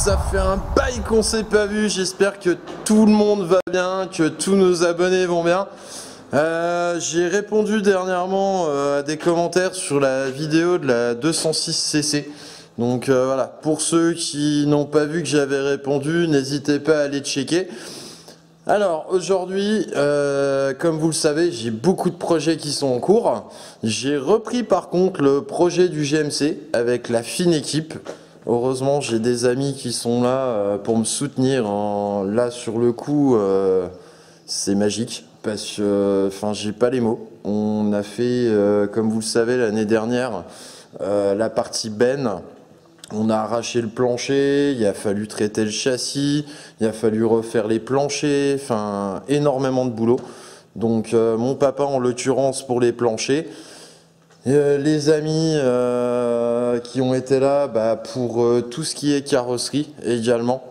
ça fait un bail qu'on s'est pas vu, j'espère que tout le monde va bien, que tous nos abonnés vont bien. J'ai répondu dernièrement à des commentaires sur la vidéo de la 206cc. Donc voilà, pour ceux qui n'ont pas vu que j'avais répondu, n'hésitez pas à aller checker. Alors aujourd'hui, comme vous le savez, j'ai beaucoup de projets qui sont en cours. J'ai repris par contre le projet du GMC avec la fine équipe. Heureusement, j'ai des amis qui sont là pour me soutenir. Là, sur le coup, c'est magique parce que, enfin, j'ai pas les mots. On a fait, comme vous le savez, l'année dernière, la partie Ben. On a arraché le plancher, il a fallu traiter le châssis, il a fallu refaire les planchers, enfin, énormément de boulot. Donc, mon papa, en l'occurrence, pour les planchers. Les amis qui ont été là pour tout ce qui est carrosserie également.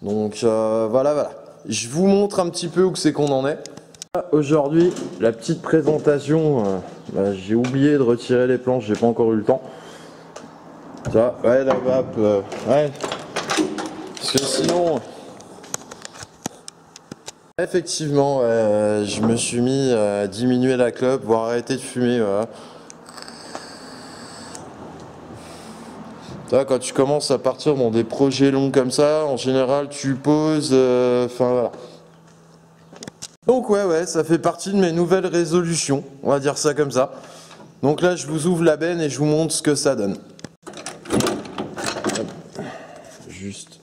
Donc voilà. Je vous montre un petit peu où c'est qu'on en est. Aujourd'hui, la petite présentation, j'ai oublié de retirer les planches, j'ai pas encore eu le temps. Ça, ouais, la vape, ouais. Parce que sinon... Effectivement, je me suis mis à diminuer la clope, voire arrêter de fumer, voilà. Quand tu commences à partir dans des projets longs comme ça, en général tu poses, enfin voilà. Donc ouais, ça fait partie de mes nouvelles résolutions, on va dire ça comme ça. Donc là je vous ouvre la benne et je vous montre ce que ça donne. Juste.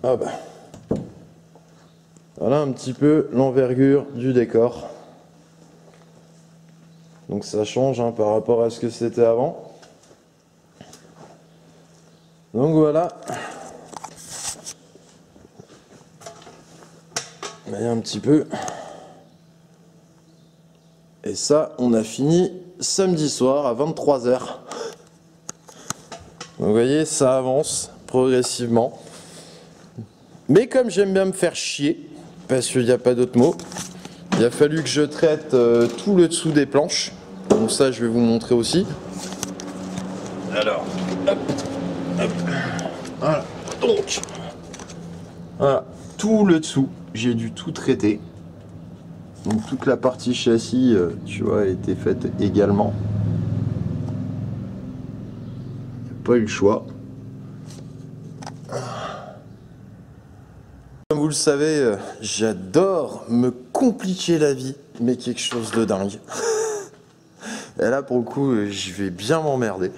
Ah bah. Voilà un petit peu l'envergure du décor. Donc ça change par rapport à ce que c'était avant. Donc voilà. Voyez un petit peu. Et ça, on a fini samedi soir à 23 h. Donc vous voyez, ça avance progressivement. Mais comme j'aime bien me faire chier, parce qu'il n'y a pas d'autre mot, il a fallu que je traite tout le dessous des planches. Donc ça, je vais vous montrer aussi. Alors, hop. Voilà. Donc, voilà, tout le dessous, j'ai dû tout traiter. Donc toute la partie châssis, tu vois, a été faite également. Pas eu le choix. Comme vous le savez, j'adore me compliquer la vie, mais quelque chose de dingue. Et là, pour le coup, je vais bien m'emmerder.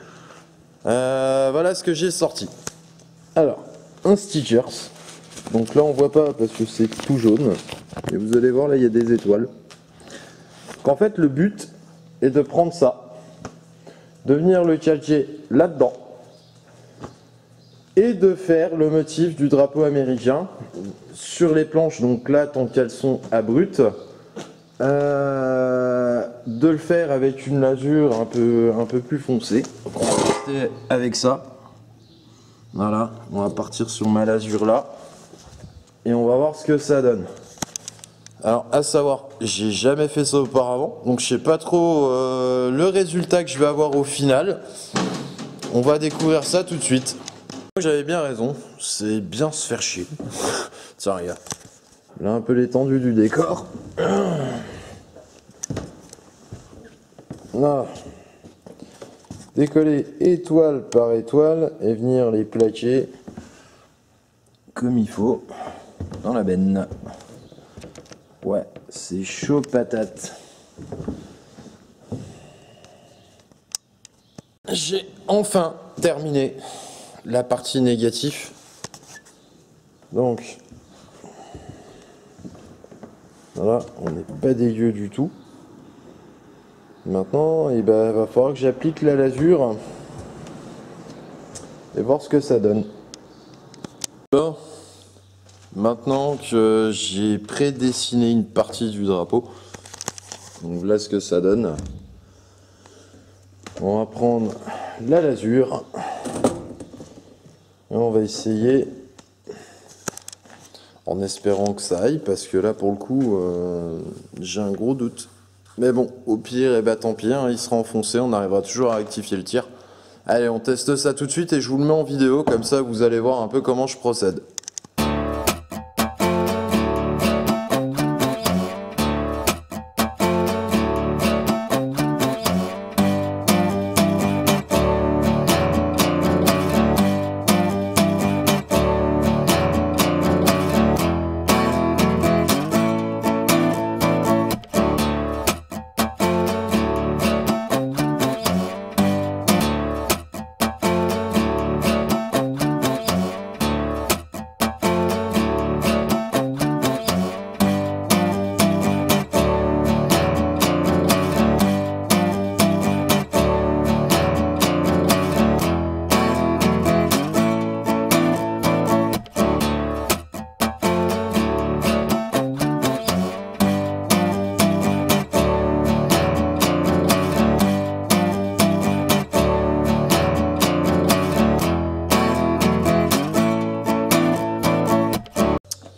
Voilà ce que j'ai sorti. Alors, un stickers. Donc là, on voit pas parce que c'est tout jaune. Et vous allez voir, là, il y a des étoiles. En fait, le but est de prendre ça, de venir le calquer là-dedans, et de faire le motif du drapeau américain sur les planches, donc là tant qu'elles sont à brut, de le faire avec une lasure un peu plus foncée. Donc on va rester avec ça. Voilà, on va partir sur ma lasure là et on va voir ce que ça donne. Alors à savoir, j'ai jamais fait ça auparavant, donc je sais pas trop le résultat que je vais avoir au final. On va découvrir ça tout de suite. J'avais bien raison, c'est bien se faire chier. Tiens, regarde. Là, un peu l'étendue du décor. Là. Décoller étoile par étoile et venir les plaquer comme il faut dans la benne. Ouais, c'est chaud patate. J'ai enfin terminé la partie négative. Donc voilà, on n'est pas dégueu du tout. Maintenant, il va falloir que j'applique la lasure et voir ce que ça donne. Bon, maintenant que j'ai prédessiné une partie du drapeau, donc voilà ce que ça donne. On va prendre la lasure et on va essayer en espérant que ça aille, parce que là pour le coup j'ai un gros doute. Mais bon, au pire, et bah tant pis, hein, il sera enfoncé, on arrivera toujours à rectifier le tir. Allez, on teste ça tout de suite et je vous le mets en vidéo, comme ça vous allez voir un peu comment je procède.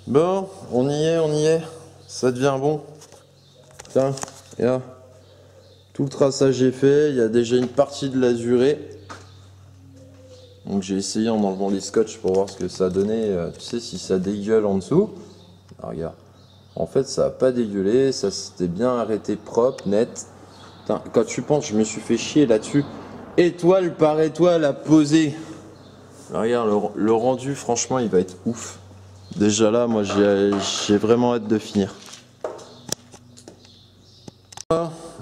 Bon, on y est, ça devient bon. Tiens, et là, tout le traçage est fait, il y a déjà une partie de l'azuré. Donc j'ai essayé en enlevant les scotch pour voir ce que ça donnait, tu sais, si ça dégueule en dessous. Ah, regarde, en fait ça n'a pas dégueulé, ça s'était bien arrêté propre, net. Putain, quand tu penses, je me suis fait chier là-dessus. Étoile par étoile à poser. Alors, regarde, le rendu, franchement, il va être ouf. Déjà là, moi j'ai vraiment hâte de finir.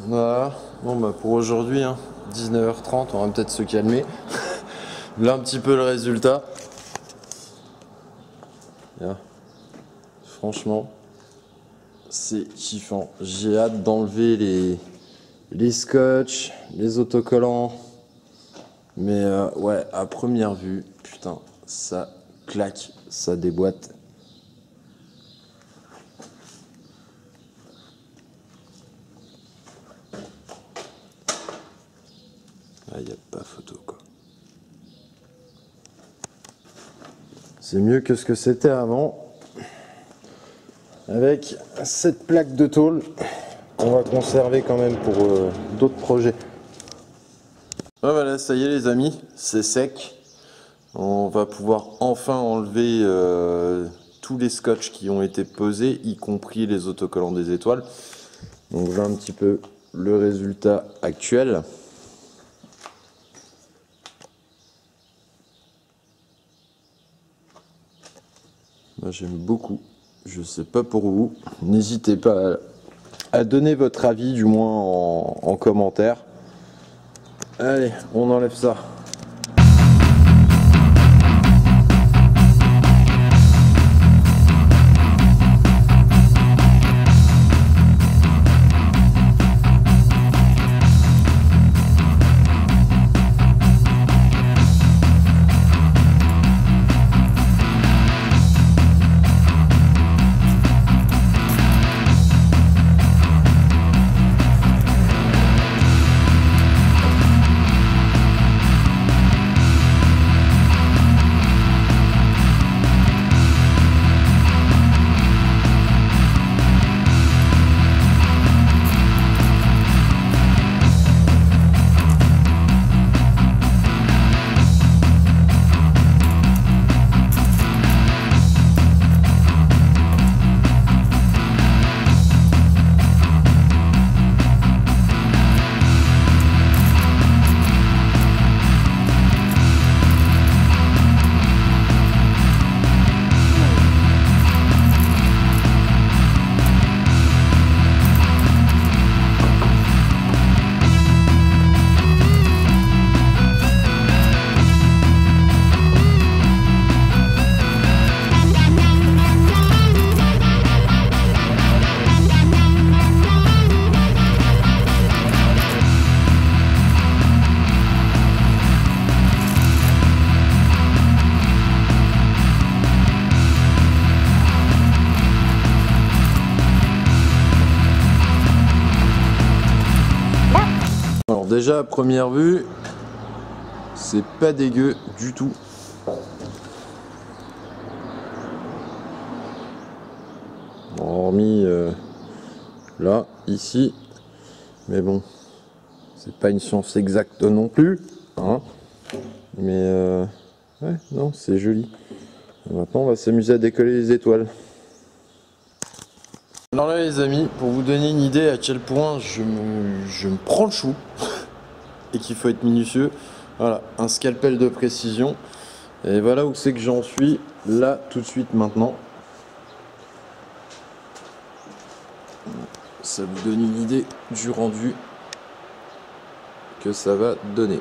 Voilà, bon bah pour aujourd'hui, hein, 19h30, on va peut-être se calmer. Là un petit peu le résultat. Là. Franchement, c'est kiffant. J'ai hâte d'enlever les scotch, les autocollants. Mais ouais, à première vue, putain, ça claque, ça déboîte. Ah, y a pas photo quoi. C'est mieux que ce que c'était avant. Avec cette plaque de tôle qu'on va conserver quand même pour d'autres projets. Ah, voilà, ça y est les amis, c'est sec. On va pouvoir enfin enlever tous les scotch qui ont été posés, y compris les autocollants des étoiles. Donc voilà un petit peu le résultat actuel. Moi j'aime beaucoup, je sais pas pour vous. N'hésitez pas à donner votre avis, du moins en commentaire. Allez, on enlève ça. Déjà à première vue, c'est pas dégueu du tout. hormis là, ici. Mais bon, c'est pas une science exacte non plus, hein. Mais ouais, non, c'est joli. Maintenant, on va s'amuser à décoller les étoiles. Alors là, les amis, pour vous donner une idée à quel point je me prends le chou et qu'il faut être minutieux, voilà, un scalpel de précision. Et voilà où c'est que j'en suis, là, tout de suite, maintenant. Ça vous donne une idée du rendu que ça va donner.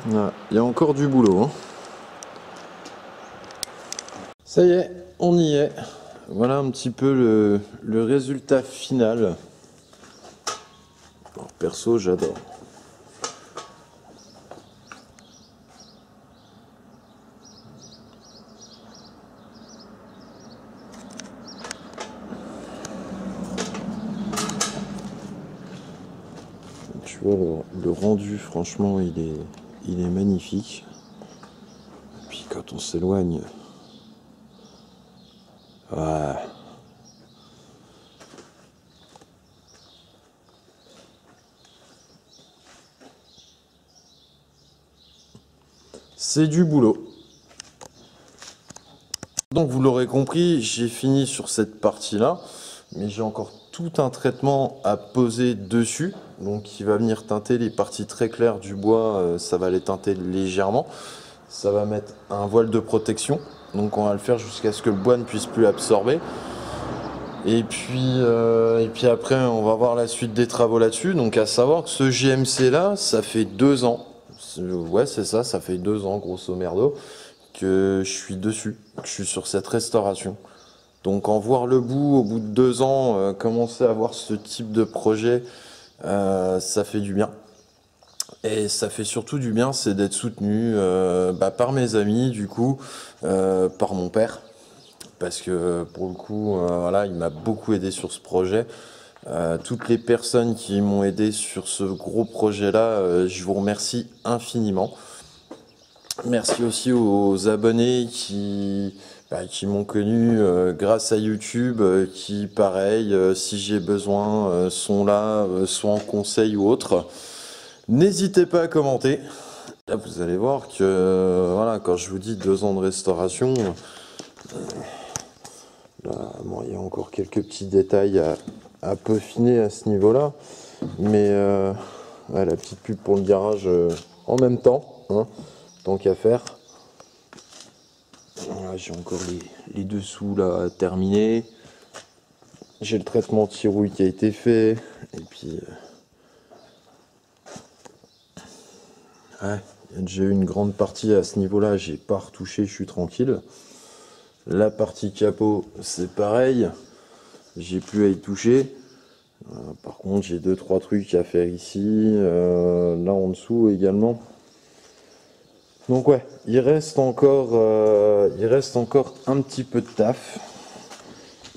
Voilà. Il y a encore du boulot, hein. Ça y est, on y est. Voilà un petit peu le résultat final. Alors, perso, j'adore. Tu vois, le rendu, franchement, il est magnifique. Et puis quand on s'éloigne, ouais. C'est du boulot. Donc vous l'aurez compris, j'ai fini sur cette partie-là, mais j'ai encore tout un traitement à poser dessus, donc qui va venir teinter les parties très claires du bois, ça va les teinter légèrement. Ça va mettre un voile de protection, donc on va le faire jusqu'à ce que le bois ne puisse plus absorber. Et puis après, on va voir la suite des travaux là-dessus. Donc à savoir que ce GMC là, ça fait 2 ans. Ouais, c'est ça, ça fait 2 ans, grosso merdo, que je suis dessus, que je suis sur cette restauration. Donc en voir le bout, au bout de 2 ans, commencer à avoir ce type de projet, ça fait du bien. Et ça fait surtout du bien, c'est d'être soutenu par mes amis, du coup, par mon père. Parce que pour le coup, voilà, il m'a beaucoup aidé sur ce projet. Toutes les personnes qui m'ont aidé sur ce gros projet-là, je vous remercie infiniment. Merci aussi aux abonnés qui m'ont connu grâce à YouTube, qui, pareil, si j'ai besoin, sont là, soit en conseil ou autre. N'hésitez pas à commenter. Là, vous allez voir que, voilà, quand je vous dis 2 ans de restauration, là, bon, il y a encore quelques petits détails à peaufiner à ce niveau-là. Mais ouais, la petite pub pour le garage en même temps, hein, tant qu'à faire. Voilà, j'ai encore les dessous là à terminer. J'ai le traitement anti-rouille qui a été fait. Et puis... ouais, il y a déjà eu une grande partie à ce niveau-là, j'ai pas retouché, je suis tranquille. La partie capot, c'est pareil, j'ai plus à y toucher. Par contre, j'ai 2-3 trucs à faire ici, là en dessous également. Donc ouais, il reste encore un petit peu de taf.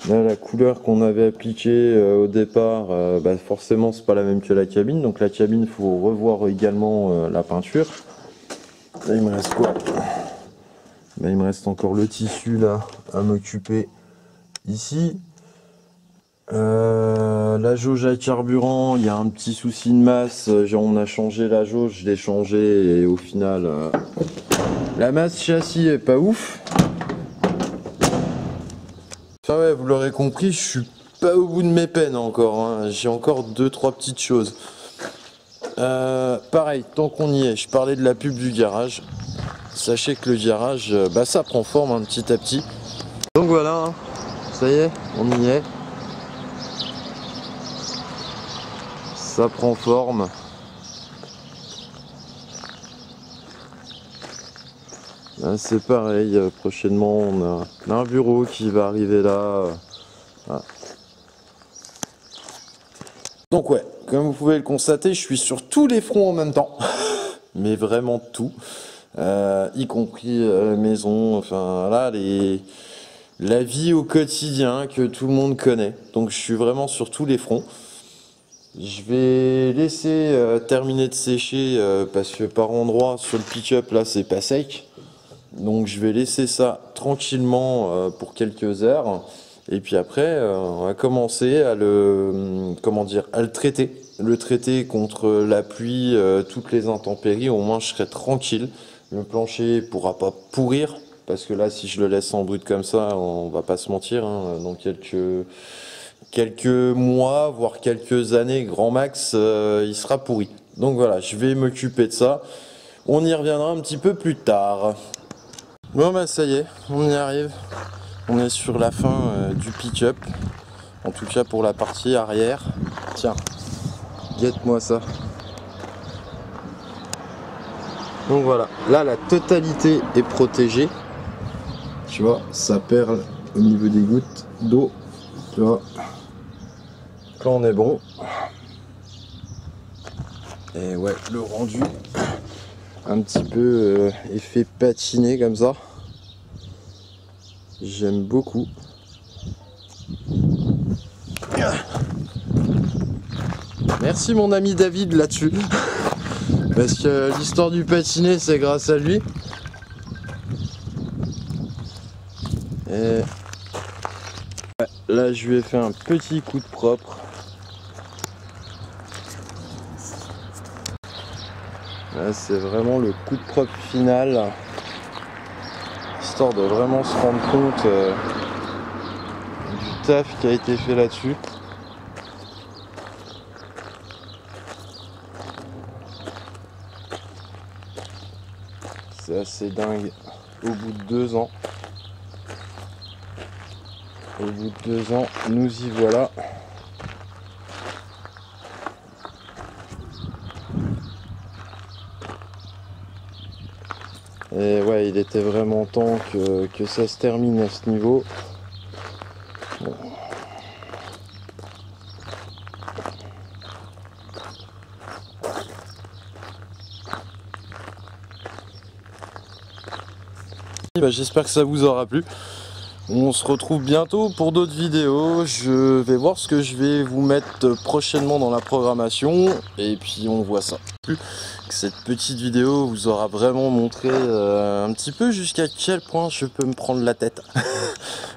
Là, la couleur qu'on avait appliquée au départ, forcément c'est pas la même que la cabine. Donc la cabine, il faut revoir également la peinture. Là, il me reste quoi? Il me reste encore le tissu là à m'occuper ici. La jauge à carburant, il y a un petit souci de masse. On a changé la jauge, je l'ai changé et au final, la masse châssis est pas ouf. Enfin ouais, vous l'aurez compris, je suis pas au bout de mes peines encore, hein. J'ai encore 2-3 petites choses. Pareil, tant qu'on y est, je parlais de la pub du garage. Sachez que le garage, ça prend forme hein, petit à petit. Donc voilà, hein. Ça y est, on y est. Ça prend forme. C'est pareil, prochainement on a un bureau qui va arriver là. Voilà. Donc ouais, comme vous pouvez le constater, je suis sur tous les fronts en même temps. Mais vraiment tout. Y compris la maison, enfin là, la vie au quotidien que tout le monde connaît. Donc je suis vraiment sur tous les fronts. Je vais laisser terminer de sécher parce que par endroit sur le pick-up là c'est pas sec. Donc je vais laisser ça tranquillement pour quelques heures. Et puis après, on va commencer à le traiter. Le traiter contre la pluie, toutes les intempéries, au moins je serai tranquille. Le plancher pourra pas pourrir, parce que là, si je le laisse en brut comme ça, on va pas se mentir, hein, dans quelques mois, voire quelques années, grand max, il sera pourri. Donc voilà, je vais m'occuper de ça. On y reviendra un petit peu plus tard. Bon bah ça y est, on y arrive. On est sur la fin du pick-up. En tout cas pour la partie arrière. Tiens, guette-moi ça. Donc voilà, là la totalité est protégée. Tu vois, ça perle au niveau des gouttes d'eau. Tu vois, quand on est bon. Et ouais, le rendu, un petit peu effet patiné comme ça. J'aime beaucoup. Merci mon ami David là-dessus. Parce que l'histoire du patiné, c'est grâce à lui. Et ouais, là, je lui ai fait un petit coup de propre. Là, c'est vraiment le coup de propre final. Histoire de vraiment se rendre compte du taf qui a été fait là-dessus. C'est assez dingue. Au bout de 2 ans. Au bout de 2 ans, nous y voilà. Et ouais, il était vraiment temps que ça se termine à ce niveau. Bon. Bah, j'espère que ça vous aura plu. On se retrouve bientôt pour d'autres vidéos. Je vais voir ce que je vais vous mettre prochainement dans la programmation. Et puis on voit ça. Cette petite vidéo vous aura vraiment montré un petit peu jusqu'à quel point je peux me prendre la tête.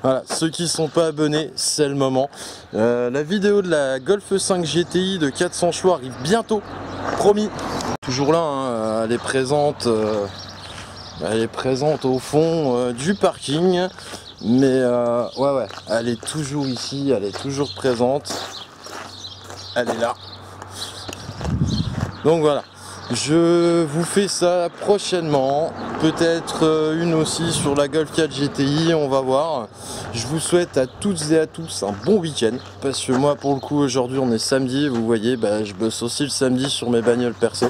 Voilà, ceux qui ne sont pas abonnés, c'est le moment. La vidéo de la Golf 5 GTI de 400 chevaux arrive bientôt, promis. Toujours là, hein, elle est présente au fond du parking. Mais ouais, elle est toujours ici, elle est toujours présente. Elle est là. Donc voilà. Je vous fais ça prochainement, peut-être une aussi sur la Golf 4 GTI, on va voir. Je vous souhaite à toutes et à tous un bon week-end, parce que moi pour le coup aujourd'hui on est samedi, vous voyez, bah, je bosse aussi le samedi sur mes bagnoles perso.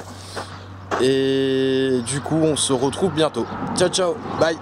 Et du coup on se retrouve bientôt. Ciao ciao, bye.